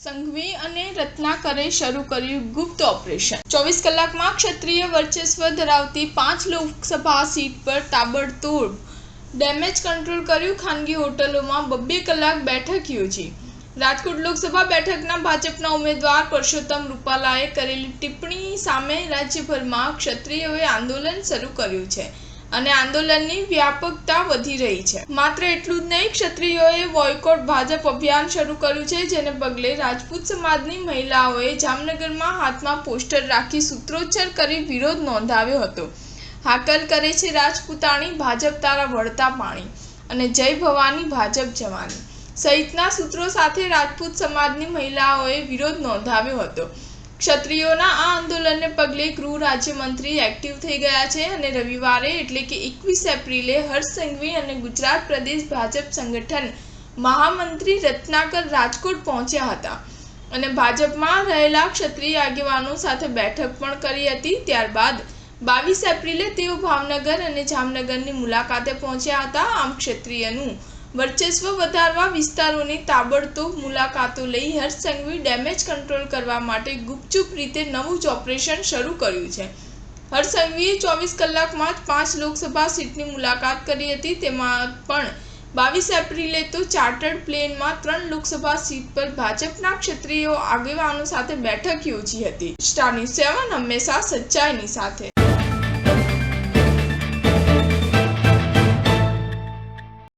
સંઘવી અને રત્નાકરે શરૂ કર્યું ગુપ્ત ઓપરેશન। 24 કલાકમાં ક્ષત્રિય વર્ચસ્વ ધરાવતી 5 લોકસભા સીટ પર તાબડતોડ ડેમેજ કંટ્રોલ કર્યું। ખાનગી હોટલોમાં 2 કલાક બેઠક યોજી। રાજકોટ લોકસભા બેઠકના ભાજપના ઉમેદવાર પરસોત્તમ રૂપાલાએ કરેલી ટિપ્પણી સામે રાજ્યભરમાં ક્ષત્રિયોએ આંદોલન શરૂ કર્યું છે અને આંદોલનની વ્યાપકતા વધી રહી છે। માત્ર એટલું જ નહીં, ક્ષત્રિયોએ બોયકોટ ભાજપ અભિયાન શરૂ કર્યું છે, જેને પગલે રાજપૂત સમાજની મહિલાઓએ જામનગરમાં હાથમાં પોસ્ટર રાખી સૂત્રોચ્ચાર કરી વિરોધ નોંધાવ્યો હતો। હાકલ કરે છે રાજપૂતાણી, ભાજપ તારા વળતા પાણી અને જય ભવાની ભાજપ જવાની સહિતના સૂત્રો સાથે રાજપૂત સમાજની મહિલાઓએ વિરોધ નોંધાવ્યો હતો। ક્ષત્રિયોના આ આંદોલનને પગલે ગૃહ રાજ્યમંત્રી એક્ટિવ થઈ ગયા છે અને રવિવારે એટલે કે 21 એપ્રિલે હર્ષ સંઘવી અને ગુજરાત પ્રદેશ ભાજપ સંગઠન મહામંત્રી રત્નાકર રાજકોટ પહોંચ્યા હતા અને ભાજપમાં રહેલા ક્ષત્રિય આગેવાનો સાથે બેઠક પણ કરી હતી। ત્યારબાદ 22 એપ્રિલે તેઓ ભાવનગર અને જામનગરની મુલાકાતે પહોંચ્યા હતા। આમ ક્ષત્રિયનું વર્ચસ્વ વધારવા વિસ્તારોની તાબડતોબ મુલાકાતો લઈ હર્ષ સંઘવી ડેમેજ કંટ્રોલ કરવા માટે ગુપચુપ રીતે નવું જ ઓપરેશન શરૂ કર્યું છે। હર્ષ સંઘવીએ 24 કલાકમાં જ 5 લોકસભા સીટની મુલાકાત કરી હતી। તેમાં પણ 22 એપ્રિલે તો ચાર્ટર્ડ પ્લેનમાં 3 લોકસભા સીટ પર ભાજપના ક્ષત્રિય આગેવાનો સાથે બેઠક યોજી હતી। સ્ટાર ન્યૂઝ 7 હંમેશા સચ્ચાઈની સાથે।